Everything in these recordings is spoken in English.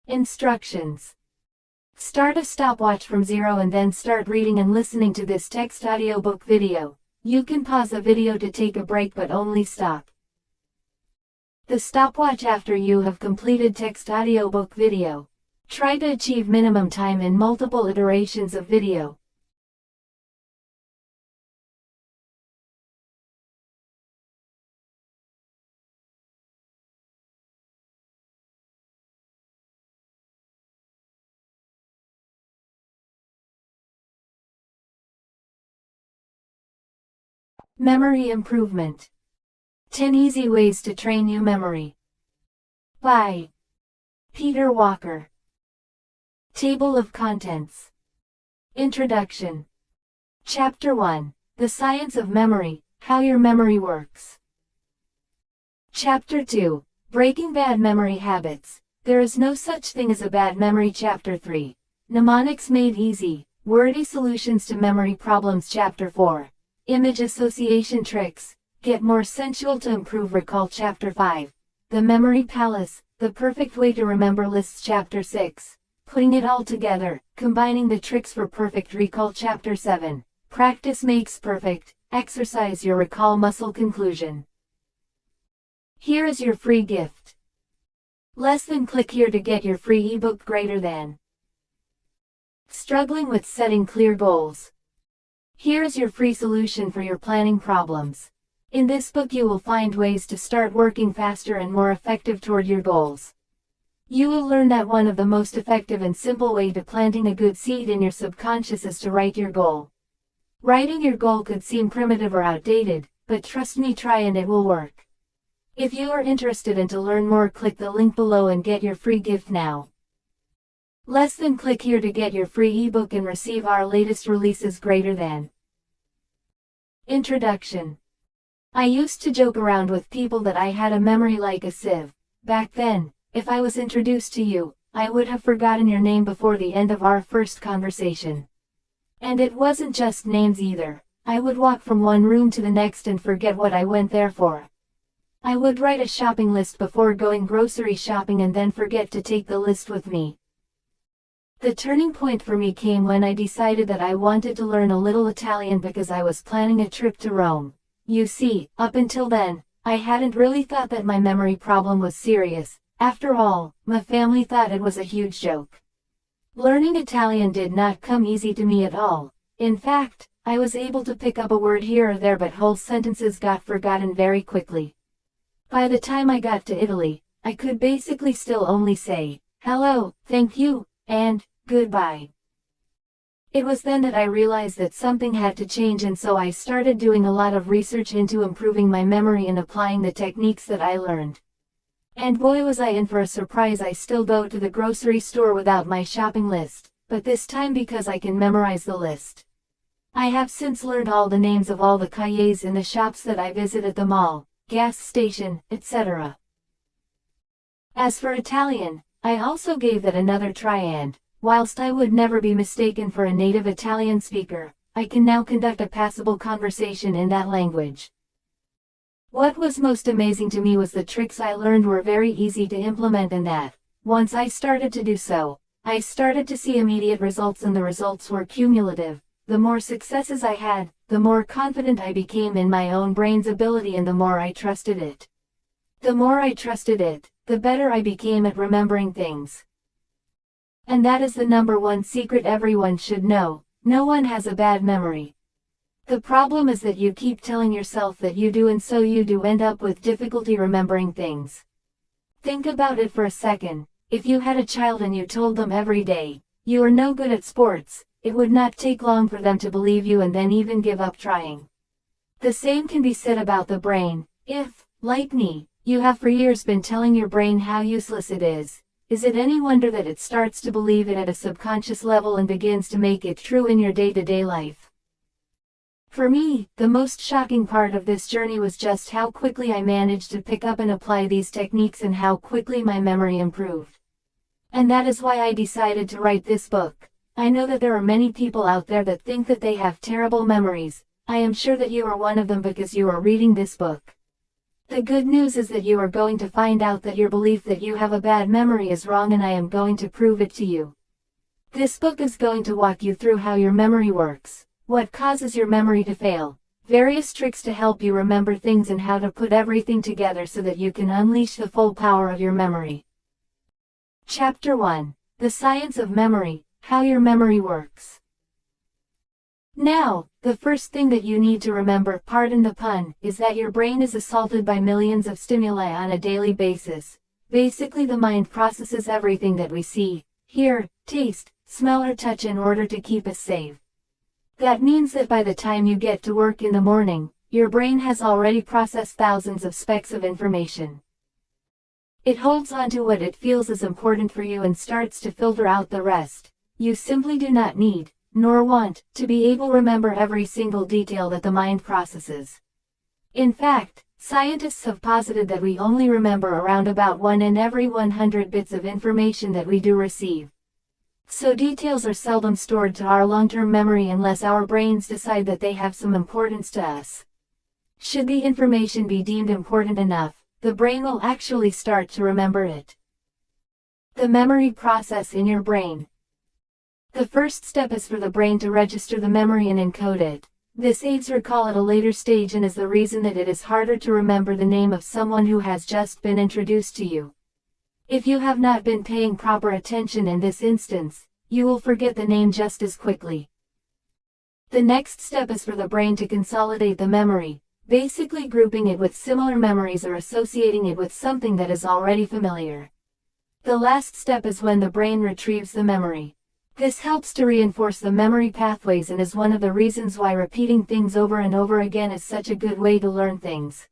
Instructions. Start a stopwatch from 0 and then start reading and listening to this text audiobook video. You can pause the video to take a break but only stop the stopwatch after you have completed text audiobook video. Try to achieve minimum time in multiple iterations of video. Memory improvement. 10 easy ways to train your memory. By Peter Walker. Table of Contents. Introduction. Chapter 1. The Science of Memory, How Your Memory Works. Chapter 2. Breaking Bad Memory Habits. There is no such thing as a bad memory. Chapter 3. Mnemonics Made Easy, Wordy Solutions to Memory Problems. Chapter 4. Image Association Tricks, Get More Sensual to Improve Recall. Chapter 5. The Memory Palace, The Perfect Way to Remember Lists. Chapter 6. Putting it all together, combining the tricks for perfect recall. Chapter 7. Practice makes perfect, exercise your recall muscle. Conclusion. Here is your free gift. Less than click here to get your free ebook. Greater than. Struggling with setting clear goals. Here is your free solution for your planning problems. In this book you will find ways to start working faster and more effective toward your goals. You will learn that one of the most effective and simple way to planting a good seed in your subconscious is to write your goal. Writing your goal could seem primitive or outdated, but trust me, try and it will work. If you are interested and to learn more, click the link below and get your free gift now. Less than click here to get your free ebook and receive our latest releases. Greater than. Introduction. I used to joke around with people that I had a memory like a sieve. Back then, if I was introduced to you, I would have forgotten your name before the end of our first conversation. And it wasn't just names either. I would walk from one room to the next and forget what I went there for. I would write a shopping list before going grocery shopping and then forget to take the list with me. The turning point for me came when I decided that I wanted to learn a little Italian because I was planning a trip to Rome. You see, up until then, I hadn't really thought that my memory problem was serious. After all, my family thought it was a huge joke. Learning Italian did not come easy to me at all. In fact, I was able to pick up a word here or there, but whole sentences got forgotten very quickly. By the time I got to Italy, I could basically still only say, hello, thank you, and goodbye. It was then that I realized that something had to change, and so I started doing a lot of research into improving my memory and applying the techniques that I learned. And boy was I in for a surprise. I still go to the grocery store without my shopping list, but this time because I can memorize the list. I have since learned all the names of all the cahiers in the shops that I visit at the mall, gas station, etc. As for Italian, I also gave that another try, and whilst I would never be mistaken for a native Italian speaker, I can now conduct a passable conversation in that language. What was most amazing to me was the tricks I learned were very easy to implement, and that, once I started to do so, I started to see immediate results, and the results were cumulative. The more successes I had, the more confident I became in my own brain's ability, and the more I trusted it. The more I trusted it, the better I became at remembering things. And that is the number one secret everyone should know: no one has a bad memory. The problem is that you keep telling yourself that you do, and so you do end up with difficulty remembering things. Think about it for a second. If you had a child and you told them every day, you are no good at sports, it would not take long for them to believe you and then even give up trying. The same can be said about the brain. If, like me, you have for years been telling your brain how useless it is it any wonder that it starts to believe it at a subconscious level and begins to make it true in your day-to-day life? For me, the most shocking part of this journey was just how quickly I managed to pick up and apply these techniques and how quickly my memory improved. And that is why I decided to write this book. I know that there are many people out there that think that they have terrible memories. I am sure that you are one of them because you are reading this book. The good news is that you are going to find out that your belief that you have a bad memory is wrong, and I am going to prove it to you. This book is going to walk you through how your memory works, what causes your memory to fail, various tricks to help you remember things, and how to put everything together so that you can unleash the full power of your memory. Chapter 1. The Science of Memory, How Your Memory Works. Now, the first thing that you need to remember, pardon the pun, is that your brain is assaulted by millions of stimuli on a daily basis. Basically, the mind processes everything that we see, hear, taste, smell or touch in order to keep us safe. That means that by the time you get to work in the morning, your brain has already processed thousands of specks of information. It holds on to what it feels is important for you and starts to filter out the rest. You simply do not need, nor want, to be able to remember every single detail that the mind processes. In fact, scientists have posited that we only remember around about 1 in every 100 bits of information that we do receive. So details are seldom stored to our long-term memory unless our brains decide that they have some importance to us. Should the information be deemed important enough, the brain will actually start to remember it. The memory process in your brain. The first step is for the brain to register the memory and encode it. This aids recall at a later stage and is the reason that it is harder to remember the name of someone who has just been introduced to you. If you have not been paying proper attention in this instance, you will forget the name just as quickly. The next step is for the brain to consolidate the memory, basically grouping it with similar memories or associating it with something that is already familiar. The last step is when the brain retrieves the memory. This helps to reinforce the memory pathways and is one of the reasons why repeating things over and over again is such a good way to learn things.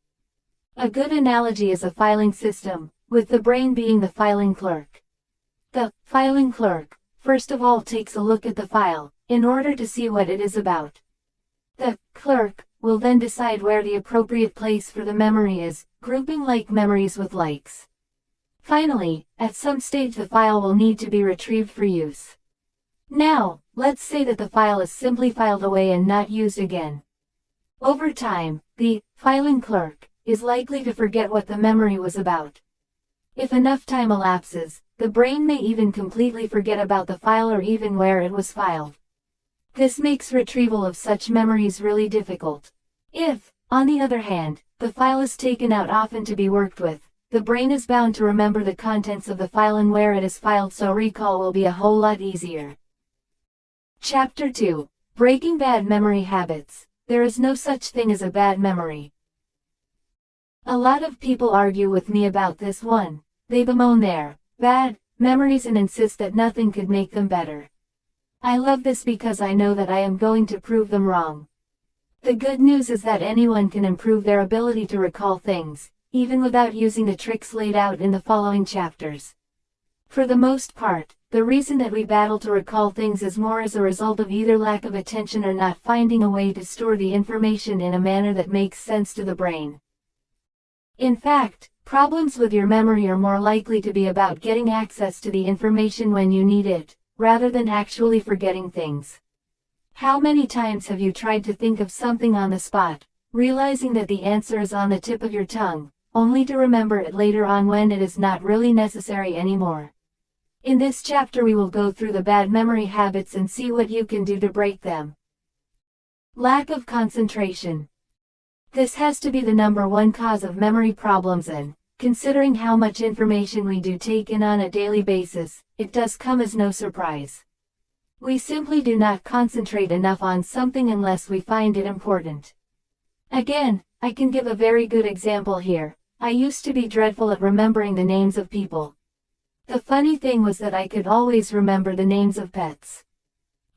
A good analogy is a filing system, with the brain being the filing clerk. The filing clerk, first of all, takes a look at the file, in order to see what it is about. The clerk will then decide where the appropriate place for the memory is, grouping like memories with likes. Finally, at some stage the file will need to be retrieved for use. Now, let's say that the file is simply filed away and not used again. Over time, the filing clerk is likely to forget what the memory was about. If enough time elapses, the brain may even completely forget about the file or even where it was filed. This makes retrieval of such memories really difficult. If, on the other hand, the file is taken out often to be worked with, the brain is bound to remember the contents of the file and where it is filed, so recall will be a whole lot easier. Chapter 2. Breaking Bad Memory Habits. There is no such thing as a bad memory. A lot of people argue with me about this one. They bemoan their bad memories and insist that nothing could make them better. I love this because I know that I am going to prove them wrong. The good news is that anyone can improve their ability to recall things, even without using the tricks laid out in the following chapters. For the most part, the reason that we battle to recall things is more as a result of either lack of attention or not finding a way to store the information in a manner that makes sense to the brain. In fact, problems with your memory are more likely to be about getting access to the information when you need it, rather than actually forgetting things. How many times have you tried to think of something on the spot, realizing that the answer is on the tip of your tongue, only to remember it later on when it is not really necessary anymore? In this chapter we will go through the bad memory habits and see what you can do to break them. Lack of concentration. This has to be the #1 cause of memory problems, and, considering how much information we do take in on a daily basis, it does come as no surprise. We simply do not concentrate enough on something unless we find it important. Again, I can give a very good example here. I used to be dreadful at remembering the names of people. The funny thing was that I could always remember the names of pets.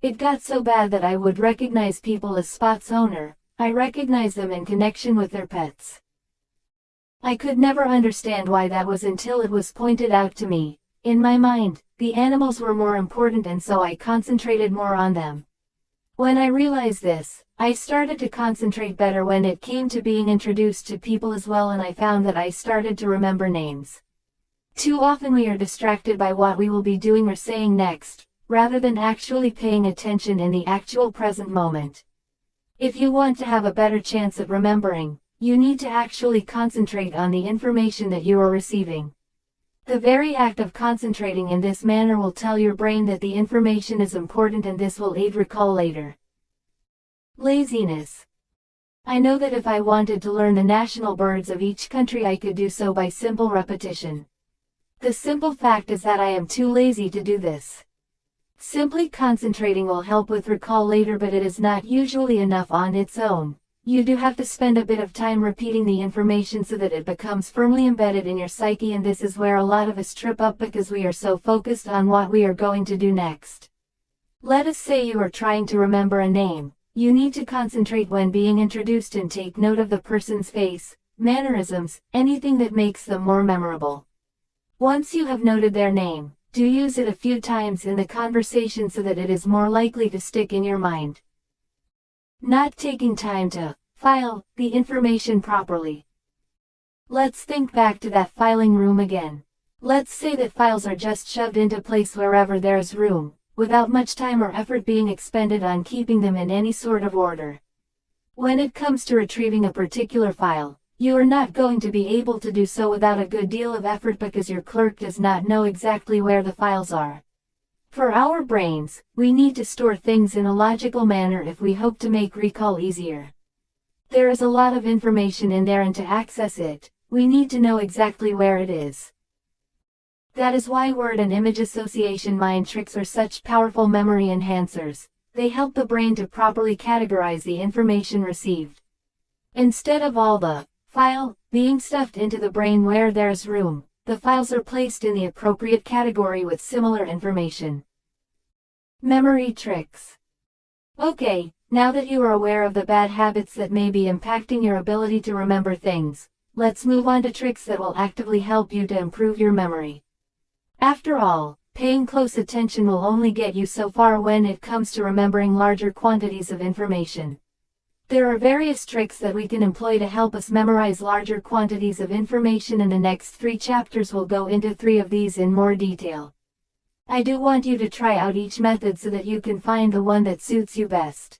It got so bad that I would recognize people as Spot's owner. I recognized them in connection with their pets. I could never understand why that was until it was pointed out to me. In my mind, the animals were more important, and so I concentrated more on them. When I realized this, I started to concentrate better when it came to being introduced to people as well, and I found that I started to remember names. Too often we are distracted by what we will be doing or saying next, rather than actually paying attention in the actual present moment. If you want to have a better chance at remembering, you need to actually concentrate on the information that you are receiving. The very act of concentrating in this manner will tell your brain that the information is important, and this will aid recall later. Laziness. I know that if I wanted to learn the national birds of each country, I could do so by simple repetition. The simple fact is that I am too lazy to do this. Simply concentrating will help with recall later, but it is not usually enough on its own. You do have to spend a bit of time repeating the information so that it becomes firmly embedded in your psyche, and this is where a lot of us trip up because we are so focused on what we are going to do next. Let us say you are trying to remember a name. You need to concentrate when being introduced and take note of the person's face, mannerisms, anything that makes them more memorable. Once you have noted their name, do use it a few times in the conversation so that it is more likely to stick in your mind. Not taking time to file the information properly. Let's think back to that filing room again. Let's say that files are just shoved into place wherever there is room, without much time or effort being expended on keeping them in any sort of order. When it comes to retrieving a particular file, you are not going to be able to do so without a good deal of effort because your clerk does not know exactly where the files are. For our brains, we need to store things in a logical manner if we hope to make recall easier. There is a lot of information in there, and to access it, we need to know exactly where it is. That is why word and image association mind tricks are such powerful memory enhancers. They help the brain to properly categorize the information received. Instead of all the file being stuffed into the brain where there's room, the files are placed in the appropriate category with similar information. Memory tricks. Okay, now that you are aware of the bad habits that may be impacting your ability to remember things, let's move on to tricks that will actively help you to improve your memory. After all, paying close attention will only get you so far when it comes to remembering larger quantities of information. There are various tricks that we can employ to help us memorize larger quantities of information, and the next 3 chapters will go into 3 of these in more detail. I do want you to try out each method so that you can find the one that suits you best.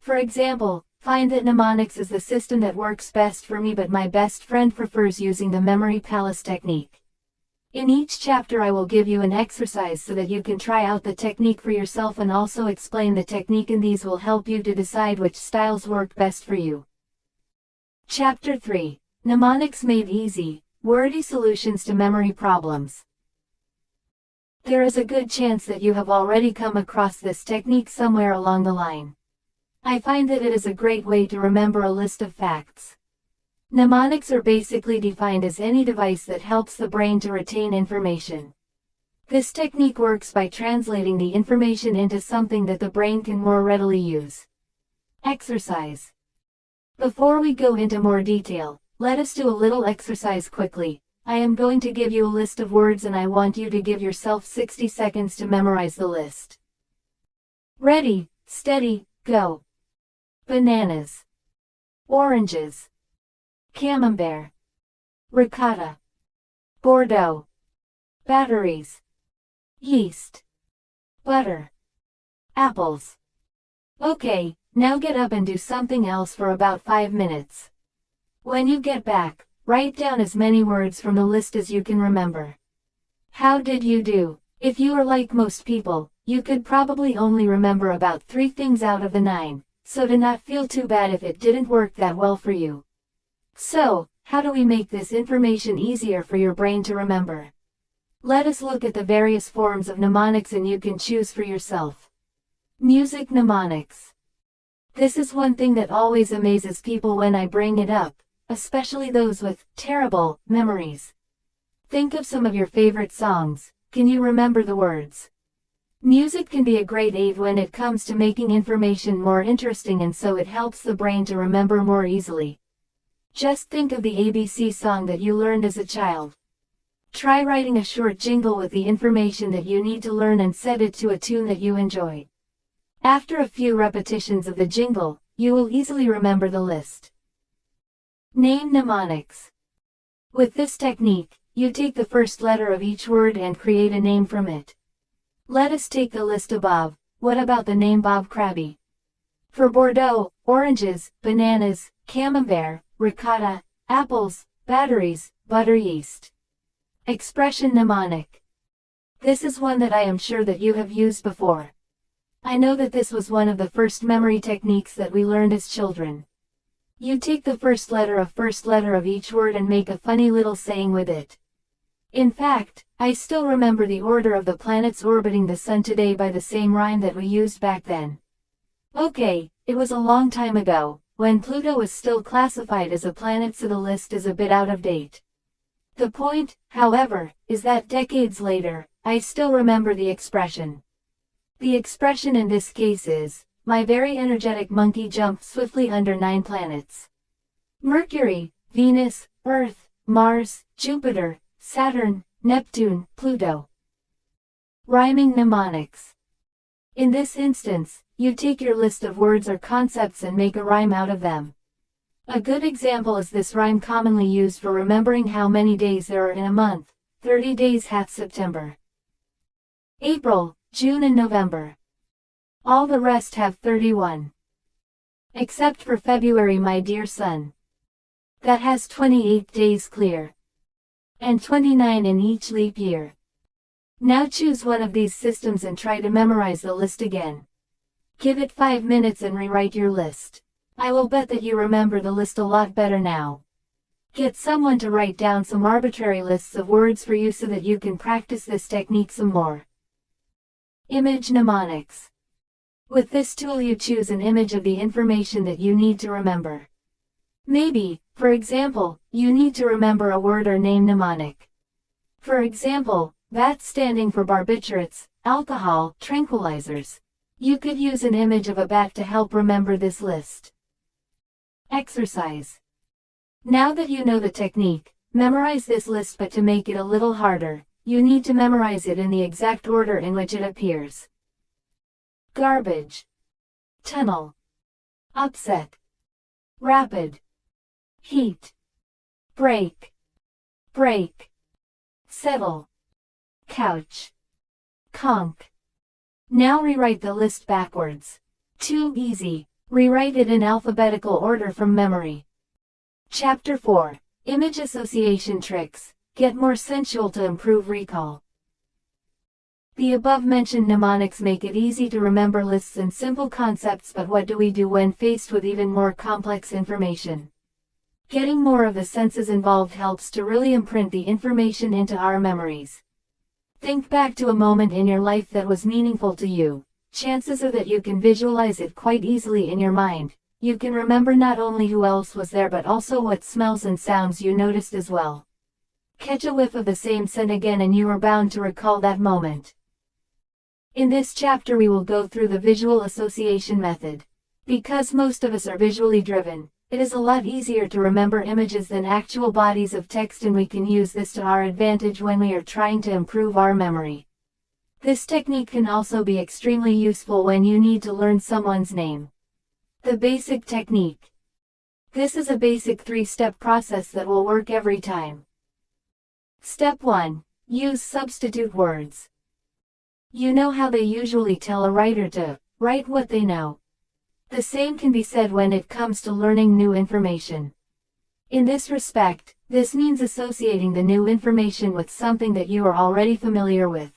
For example, find that mnemonics is the system that works best for me, but my best friend prefers using the memory palace technique. In each chapter I will give you an exercise so that you can try out the technique for yourself and also explain the technique, and these will help you to decide which styles work best for you. Chapter 3. Mnemonics Made Easy, Wordy Solutions to Memory Problems. There is a good chance that you have already come across this technique somewhere along the line. I find that it is a great way to remember a list of facts. Mnemonics are basically defined as any device that helps the brain to retain information. This technique works by translating the information into something that the brain can more readily use. Exercise. Before we go into more detail, let us do a little exercise quickly. I am going to give you a list of words and I want you to give yourself 60 seconds to memorize the list. Ready, steady, go. Bananas. Oranges. Camembert. Ricotta. Bordeaux. Batteries. Yeast. Butter. Apples. Okay, now get up and do something else for about 5 minutes. When you get back, write down as many words from the list as you can remember. How did you do? If you are like most people, you could probably only remember about 3 things out of the 9, so do not feel too bad if it didn't work that well for you. So, how do we make this information easier for your brain to remember? Let us look at the various forms of mnemonics and you can choose for yourself. Music mnemonics. This is one thing that always amazes people when I bring it up, especially those with terrible memories. Think of some of your favorite songs. Can you remember the words? Music can be a great aid when it comes to making information more interesting, and so it helps the brain to remember more easily. Just think of the ABC song that you learned as a child. Try writing a short jingle with the information that you need to learn and set it to a tune that you enjoy. After a few repetitions of the jingle, you will easily remember the list. Name mnemonics. With this technique, you take the first letter of each word and create a name from it. Let us take the list above. What about the name Bob Crabby? For Bordeaux, oranges, bananas, camembert, ricotta, apples, batteries, butter yeast. Expression mnemonic. This is one that I am sure that you have used before. I know that this was one of the first memory techniques that we learned as children. You take the first letter of each word and make a funny little saying with it. In fact, I still remember the order of the planets orbiting the sun today by the same rhyme that we used back then. Okay, it was a long time ago, when Pluto was still classified as a planet, so the list is a bit out of date. The point, however, is that decades later, I still remember the expression. The expression in this case is, my very energetic monkey jumped swiftly under 9 planets. Mercury, Venus, Earth, Mars, Jupiter, Saturn, Neptune, Pluto. Rhyming mnemonics. In this instance, you take your list of words or concepts and make a rhyme out of them. A good example is this rhyme commonly used for remembering how many days there are in a month. 30 days hath September. April, June and November. All the rest have 31. Except for February, my dear son. That has 28 days clear. And 29 in each leap year. Now choose one of these systems and try to memorize the list again. Give it 5 minutes and rewrite your list. I will bet that you remember the list a lot better now. Get someone to write down some arbitrary lists of words for you so that you can practice this technique some more. Image mnemonics. With this tool you choose an image of the information that you need to remember. Maybe, for example, you need to remember a word or name mnemonic. For example, BAT standing for barbiturates, alcohol, tranquilizers. You could use an image of a bat to help remember this list. Exercise. Now that you know the technique, memorize this list, but to make it a little harder, you need to memorize it in the exact order in which it appears. Garbage. Tunnel. Upset. Rapid. Heat. Break. Break. Settle. Couch. Conch. Now rewrite the list backwards. Too easy. Rewrite it in alphabetical order from memory. Chapter 4. Image association tricks. Get more sensual to improve recall. The above-mentioned mnemonics make it easy to remember lists and simple concepts, but what do we do when faced with even more complex information? Getting more of the senses involved helps to really imprint the information into our memories. Think back to a moment in your life that was meaningful to you. Chances are that you can visualize it quite easily in your mind. You can remember not only who else was there but also what smells and sounds you noticed as well. Catch a whiff of the same scent again and you are bound to recall that moment. In this chapter we will go through the visual association method. Because most of us are visually driven, it is a lot easier to remember images than actual bodies of text, and we can use this to our advantage when we are trying to improve our memory. This technique can also be extremely useful when you need to learn someone's name. The basic technique. This is a basic 3-step process that will work every time. Step 1. Use substitute words. You know how they usually tell a writer to write what they know. The same can be said when it comes to learning new information. In this respect, this means associating the new information with something that you are already familiar with.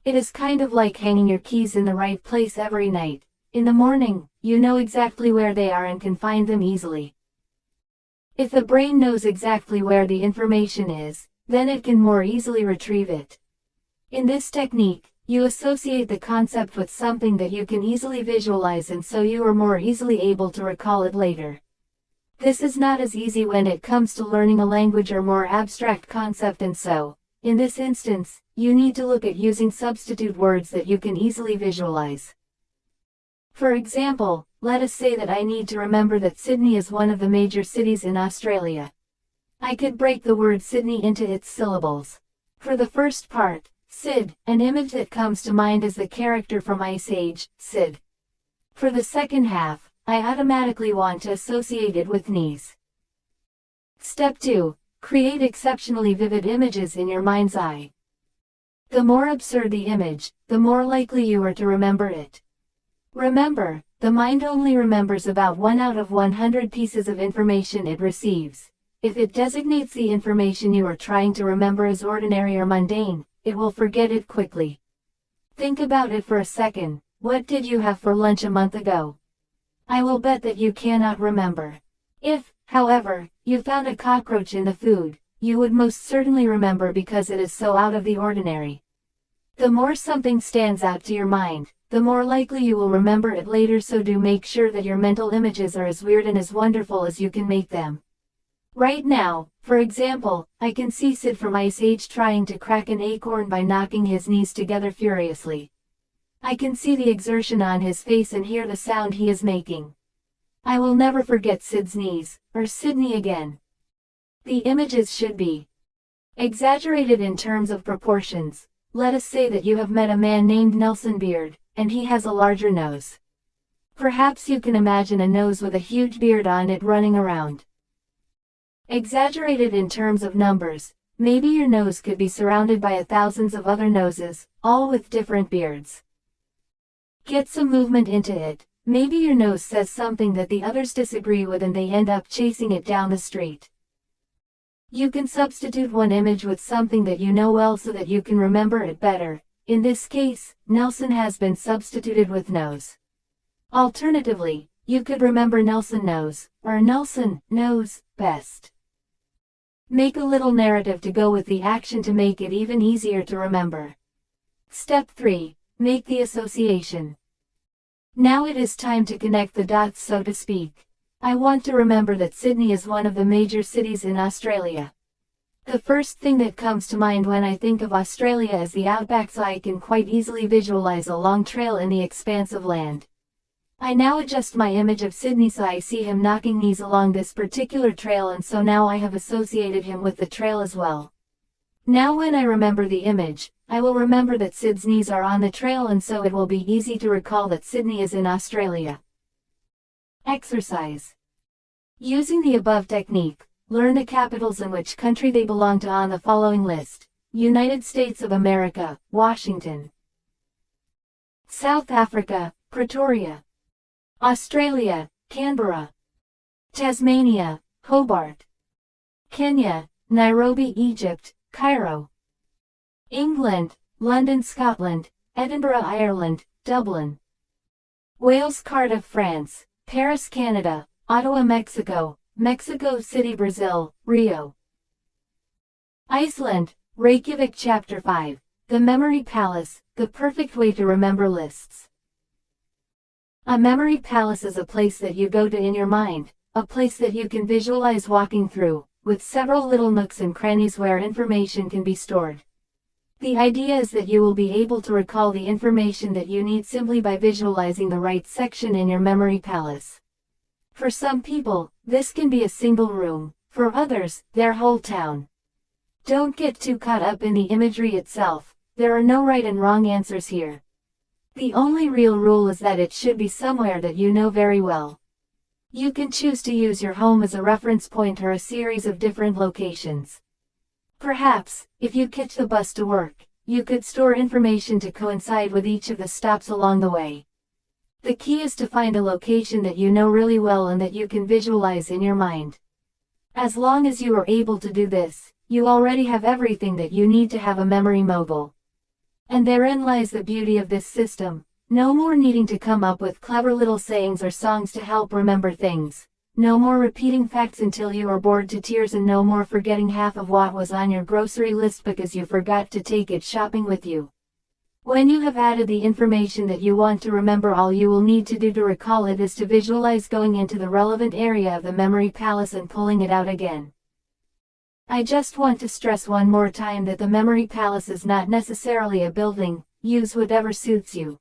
It is kind of like hanging your keys in the right place every night. In the morning, you know exactly where they are and can find them easily. If the brain knows exactly where the information is, then it can more easily retrieve it. In this technique, you associate the concept with something that you can easily visualize, and so you are more easily able to recall it later. This is not as easy when it comes to learning a language or more abstract concept, and so, in this instance, you need to look at using substitute words that you can easily visualize. For example, let us say that I need to remember that Sydney is one of the major cities in Australia. I could break the word Sydney into its syllables. For the first part, Sid, an image that comes to mind is the character from Ice Age, Sid. For the second half, I automatically want to associate it with knees. Step 2. Create exceptionally vivid images in your mind's eye. The more absurd the image, the more likely you are to remember it. Remember, The mind only remembers about 1 out of 100 pieces of information it receives. If it designates the information you are trying to remember as ordinary or mundane, it will forget it quickly. Think about it for a second. What did you have for lunch a month ago? I will bet that you cannot remember. If, however, you found a cockroach in the food, you would most certainly remember because it is so out of the ordinary. The more something stands out to your mind, the more likely you will remember it later, so do make sure that your mental images are as weird and as wonderful as you can make them. Right now, for example, I can see Sid from Ice Age trying to crack an acorn by knocking his knees together furiously. I can see the exertion on his face and hear the sound he is making. I will never forget Sid's knees, or Sydney again. The images should be exaggerated in terms of proportions. Let us say that you have met a man named Nelson Beard, and he has a larger nose. Perhaps you can imagine a nose with a huge beard on it running around. Exaggerated in terms of numbers, maybe your nose could be surrounded by thousands of other noses, all with different beards. Get some movement into it. Maybe your nose says something that the others disagree with and they end up chasing it down the street. You can substitute one image with something that you know well so that you can remember it better. In this case, Nelson has been substituted with nose. Alternatively, you could remember Nelson knows, or Nelson knows best. Make a little narrative to go with the action to make it even easier to remember. Step 3. Make the association. Now it is time to connect the dots, so to speak. I want to remember that Sydney is one of the major cities in Australia. The first thing that comes to mind when I think of Australia is the outback, so I can quite easily visualize a long trail in the expanse of land. I now adjust my image of Sydney so I see him knocking knees along this particular trail, and so now I have associated him with the trail as well. Now when I remember the image, I will remember that Sid's knees are on the trail, and so it will be easy to recall that Sydney is in Australia. Exercise. Using the above technique, learn the capitals in which country they belong to on the following list: United States of America, Washington; South Africa, Pretoria; Australia, Canberra; Tasmania, Hobart; Kenya, Nairobi, Egypt, Cairo; England, London, Scotland; Edinburgh, Ireland, Dublin; Wales, Cardiff, France; Paris, Canada; Ottawa, Mexico; Mexico City, Brazil; Rio; Iceland, Reykjavik. Chapter 5. The Memory Palace, the perfect way to remember lists. A memory palace is a place that you go to in your mind, a place that you can visualize walking through, with several little nooks and crannies where information can be stored. The idea is that you will be able to recall the information that you need simply by visualizing the right section in your memory palace. For some people, this can be a single room; for others, their whole town. Don't get too caught up in the imagery itself. There are no right and wrong answers here. The only real rule is that it should be somewhere that you know very well. You can choose to use your home as a reference point or a series of different locations. Perhaps, if you catch the bus to work, you could store information to coincide with each of the stops along the way. The key is to find a location that you know really well and that you can visualize in your mind. As long as you are able to do this, you already have everything that you need to have a memory mogul. And therein lies the beauty of this system. No more needing to come up with clever little sayings or songs to help remember things. No more repeating facts until you are bored to tears, and no more forgetting half of what was on your grocery list because you forgot to take it shopping with you. When you have added the information that you want to remember, all you will need to do to recall it is to visualize going into the relevant area of the memory palace and pulling it out again. I just want to stress one more time that the memory palace is not necessarily a building. Use whatever suits you.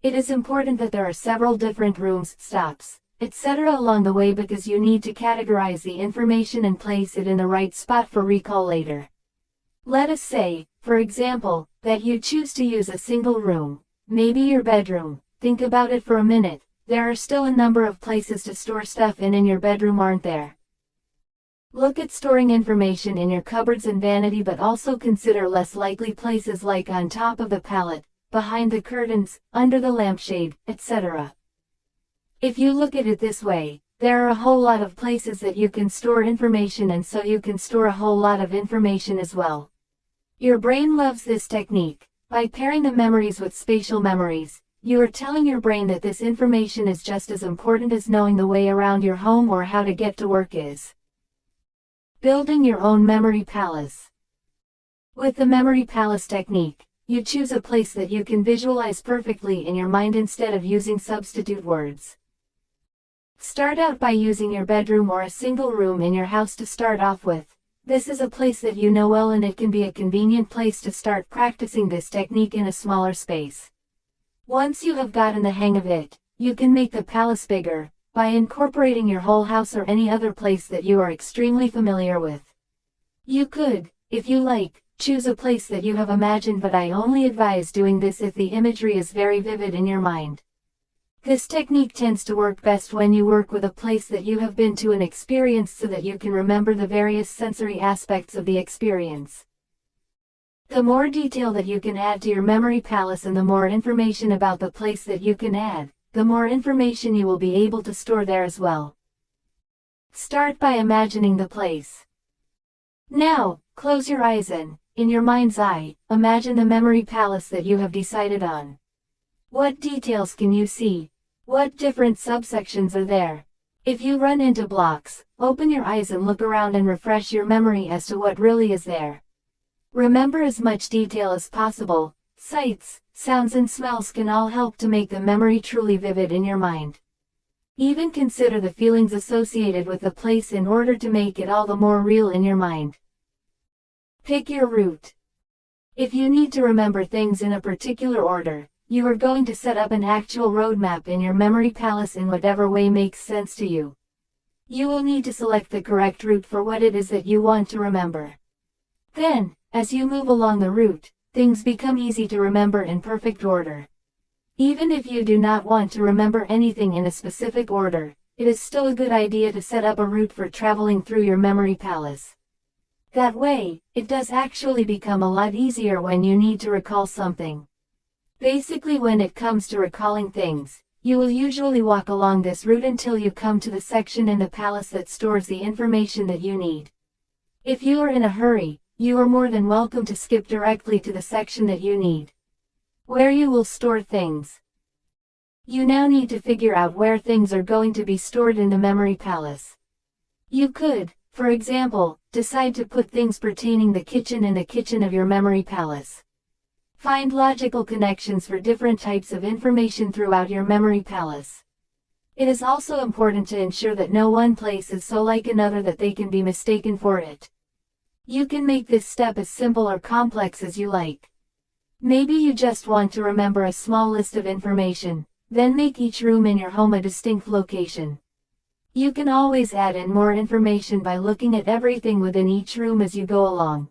It is important that there are several different rooms, stops, etc. along the way, because you need to categorize the information and place it in the right spot for recall later. Let us say, for example, that you choose to use a single room, maybe your bedroom. Think about it for a minute. There are still a number of places to store stuff in your bedroom, aren't there? Look at storing information in your cupboards and vanity, but also consider less likely places like on top of the pallet, behind the curtains, under the lampshade, etc. If you look at it this way, there are a whole lot of places that you can store information, and so you can store a whole lot of information as well. Your brain loves this technique. By pairing the memories with spatial memories, you are telling your brain that this information is just as important as knowing the way around your home or how to get to work is. Building your own memory palace. With the memory palace technique, you choose a place that you can visualize perfectly in your mind instead of using substitute words. Start out by using your bedroom or a single room in your house to start off with. This is a place that you know well, and it can be a convenient place to start practicing this technique in a smaller space. Once you have gotten the hang of it, you can make the palace bigger, by incorporating your whole house or any other place that you are extremely familiar with. You could, if you like, choose a place that you have imagined, but I only advise doing this if the imagery is very vivid in your mind. This technique tends to work best when you work with a place that you have been to and experienced, so that you can remember the various sensory aspects of the experience. The more detail that you can add to your memory palace and the more information about the place that you can add, the more information you will be able to store there as well. Start by imagining the place. Now, close your eyes and, in your mind's eye, imagine the memory palace that you have decided on. What details can you see? What different subsections are there? If you run into blocks, open your eyes and look around and refresh your memory as to what really is there. Remember as much detail as possible. Sights, sounds and smells can all help to make the memory truly vivid in your mind. Even consider the feelings associated with the place in order to make it all the more real in your mind. Pick your route. If you need to remember things in a particular order, you are going to set up an actual roadmap in your memory palace in whatever way makes sense to you. You will need to select the correct route for what it is that you want to remember. Then, as you move along the route, things become easy to remember in perfect order. Even if you do not want to remember anything in a specific order, it is still a good idea to set up a route for traveling through your memory palace. That way, it does actually become a lot easier when you need to recall something. Basically, when it comes to recalling things, you will usually walk along this route until you come to the section in the palace that stores the information that you need. If you are in a hurry, you are more than welcome to skip directly to the section that you need, where you will store things. You now need to figure out where things are going to be stored in the memory palace. You could, for example, decide to put things pertaining the kitchen in the kitchen of your memory palace. Find logical connections for different types of information throughout your memory palace. It is also important to ensure that no one place is so like another that they can be mistaken for it. You can make this step as simple or complex as you like. Maybe you just want to remember a small list of information, then make each room in your home a distinct location. You can always add in more information by looking at everything within each room as you go along.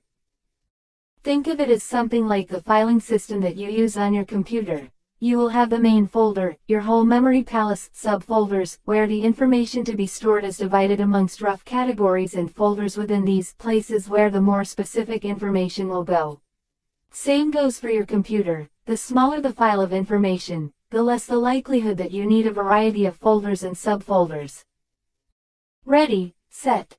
Think of it as something like the filing system that you use on your computer. You will have the main folder, your whole memory palace, subfolders, where the information to be stored is divided amongst rough categories, and folders within these places where the more specific information will go. Same goes for your computer. The smaller the file of information, the less the likelihood that you need a variety of folders and subfolders. Ready, set.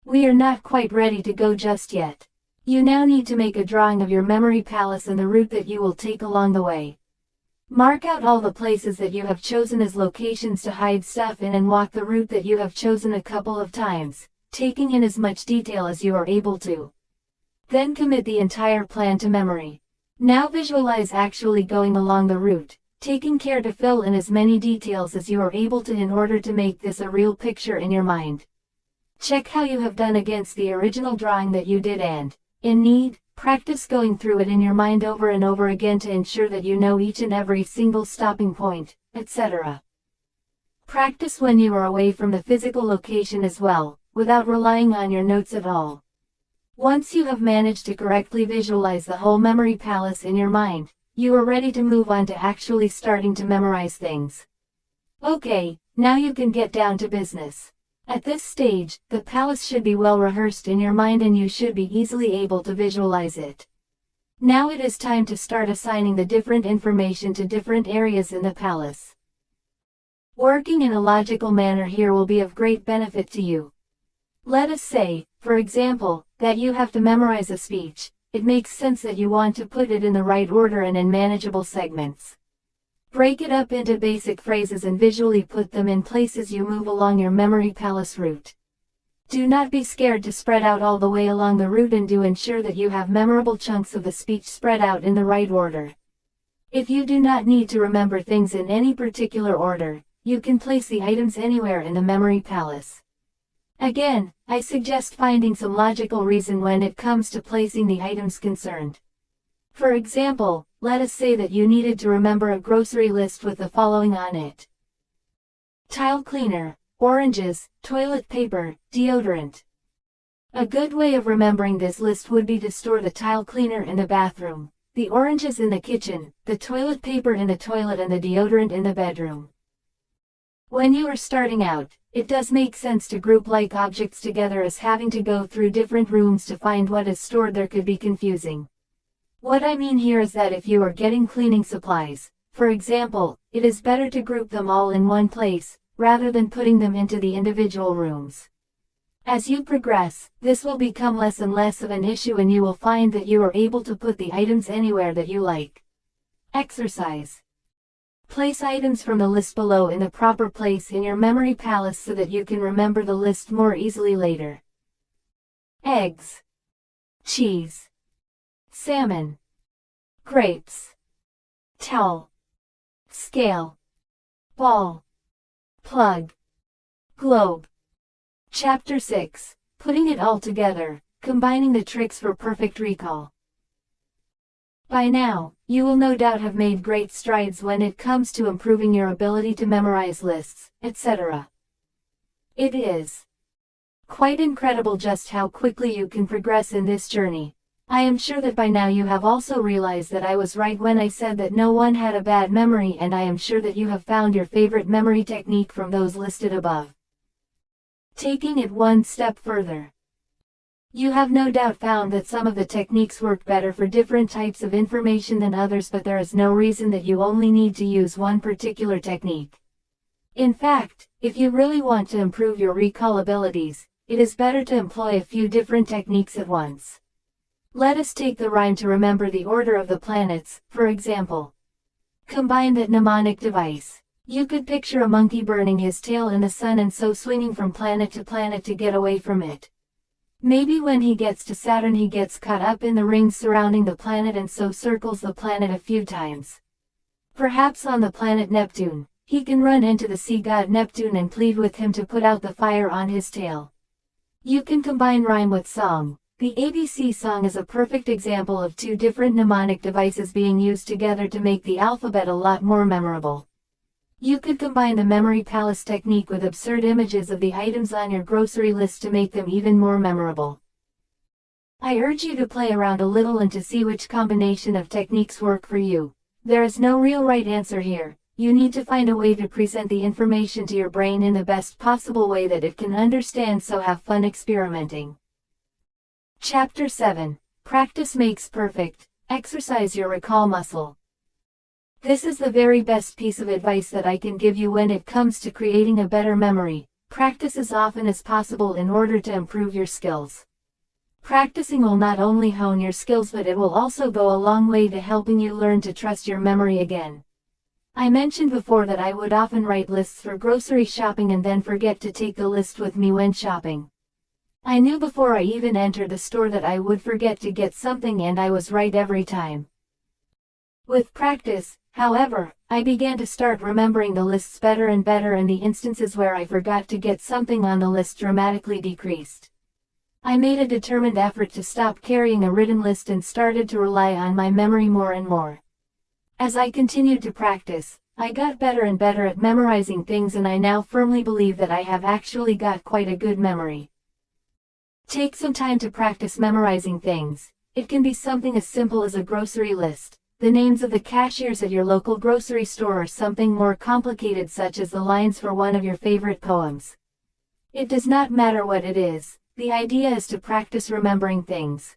We are not quite ready to go just yet. You now need to make a drawing of your memory palace and the route that you will take along the way. Mark out all the places that you have chosen as locations to hide stuff in, and walk the route that you have chosen a couple of times, taking in as much detail as you are able to. Then commit the entire plan to memory. Now visualize actually going along the route, taking care to fill in as many details as you are able to in order to make this a real picture in your mind. Check how you have done against the original drawing that you did, and, in need, practice going through it in your mind over and over again to ensure that you know each and every single stopping point, etc. Practice when you are away from the physical location as well, without relying on your notes at all. Once you have managed to correctly visualize the whole memory palace in your mind, you are ready to move on to actually starting to memorize things. Okay, now you can get down to business. At this stage, the palace should be well rehearsed in your mind and you should be easily able to visualize it. Now it is time to start assigning the different information to different areas in the palace. Working in a logical manner here will be of great benefit to you. Let us say, for example, that you have to memorize a speech. It makes sense that you want to put it in the right order and in manageable segments. Break it up into basic phrases and visually put them in place as you move along your memory palace route. Do not be scared to spread out all the way along the route, and do ensure that you have memorable chunks of the speech spread out in the right order. If you do not need to remember things in any particular order, you can place the items anywhere in the memory palace. Again, I suggest finding some logical reason when it comes to placing the items concerned. For example, let us say that you needed to remember a grocery list with the following on it: tile cleaner, oranges, toilet paper, deodorant. A good way of remembering this list would be to store the tile cleaner in the bathroom, the oranges in the kitchen, the toilet paper in the toilet, and the deodorant in the bedroom. When you are starting out, it does make sense to group like objects together, as having to go through different rooms to find what is stored there could be confusing. What I mean here is that if you are getting cleaning supplies, for example, it is better to group them all in one place, rather than putting them into the individual rooms. As you progress, this will become less and less of an issue, and you will find that you are able to put the items anywhere that you like. Exercise. Place items from the list below in the proper place in your memory palace so that you can remember the list more easily later. Eggs, cheese, salmon, grapes, towel, scale, ball, plug, globe. Chapter 6. Putting it all together, combining the tricks for perfect recall. By now, you will no doubt have made great strides when it comes to improving your ability to memorize lists, etc. It is quite incredible just how quickly you can progress in this journey. I am sure that by now you have also realized that I was right when I said that no one had a bad memory, and I am sure that you have found your favorite memory technique from those listed above. Taking it one step further. You have no doubt found that some of the techniques work better for different types of information than others, but there is no reason that you only need to use one particular technique. In fact, if you really want to improve your recall abilities, it is better to employ a few different techniques at once. Let us take the rhyme to remember the order of the planets, for example. Combine that mnemonic device. You could picture a monkey burning his tail in the sun and so swinging from planet to get away from it. Maybe when he gets to Saturn he gets caught up in the rings surrounding the planet and so circles the planet a few times. Perhaps on the planet Neptune, he can run into the sea god Neptune and plead with him to put out the fire on his tail. You can combine rhyme with song. The ABC song is a perfect example of two different mnemonic devices being used together to make the alphabet a lot more memorable. You could combine the memory palace technique with absurd images of the items on your grocery list to make them even more memorable. I urge you to play around a little and to see which combination of techniques work for you. There is no real right answer here. You need to find a way to present the information to your brain in the best possible way that it can understand, so have fun experimenting. Chapter 7. Practice makes perfect. Exercise your recall muscle. This is the very best piece of advice that I can give you when it comes to creating a better memory. Practice as often as possible in order to improve your skills. Practicing will not only hone your skills, but it will also go a long way to helping you learn to trust your memory again. I mentioned before that I would often write lists for grocery shopping and then forget to take the list with me when shopping. I knew before I even entered the store that I would forget to get something, and I was right every time. With practice, however, I began to start remembering the lists better and better, and the instances where I forgot to get something on the list dramatically decreased. I made a determined effort to stop carrying a written list and started to rely on my memory more and more. As I continued to practice, I got better and better at memorizing things, and I now firmly believe that I have actually got quite a good memory. Take some time to practice memorizing things. It can be something as simple as a grocery list, the names of the cashiers at your local grocery store, or something more complicated such as the lines for one of your favorite poems. It does not matter what it is, the idea is to practice remembering things.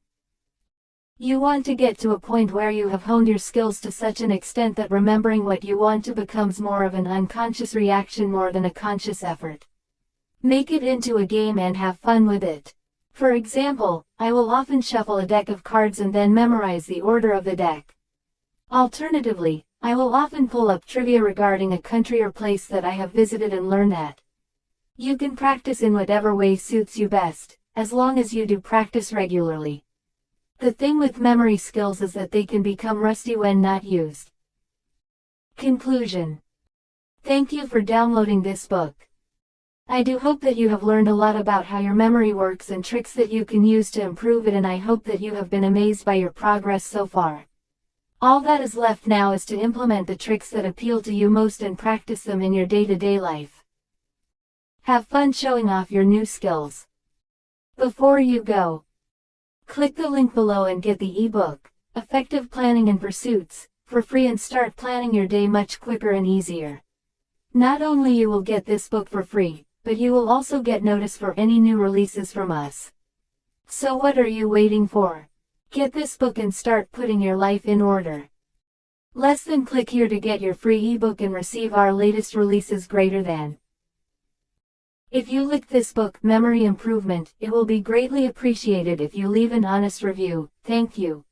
You want to get to a point where you have honed your skills to such an extent that remembering what you want to becomes more of an unconscious reaction more than a conscious effort. Make it into a game and have fun with it. For example, I will often shuffle a deck of cards and then memorize the order of the deck. Alternatively, I will often pull up trivia regarding a country or place that I have visited and learn that. You can practice in whatever way suits you best, as long as you do practice regularly. The thing with memory skills is that they can become rusty when not used. Conclusion. Thank you for downloading this book. I do hope that you have learned a lot about how your memory works and tricks that you can use to improve it, and I hope that you have been amazed by your progress so far. All that is left now is to implement the tricks that appeal to you most and practice them in your day-to-day life. Have fun showing off your new skills. Before you go, click the link below and get the ebook, Effective Planning and Pursuits, for free and start planning your day much quicker and easier. Not only you will get this book for free, but you will also get notice for any new releases from us. So what are you waiting for? Get this book and start putting your life in order. Less than click here to get your free ebook and receive our latest releases greater than. If you like this book, Memory Improvement, it will be greatly appreciated if you leave an honest review. Thank you.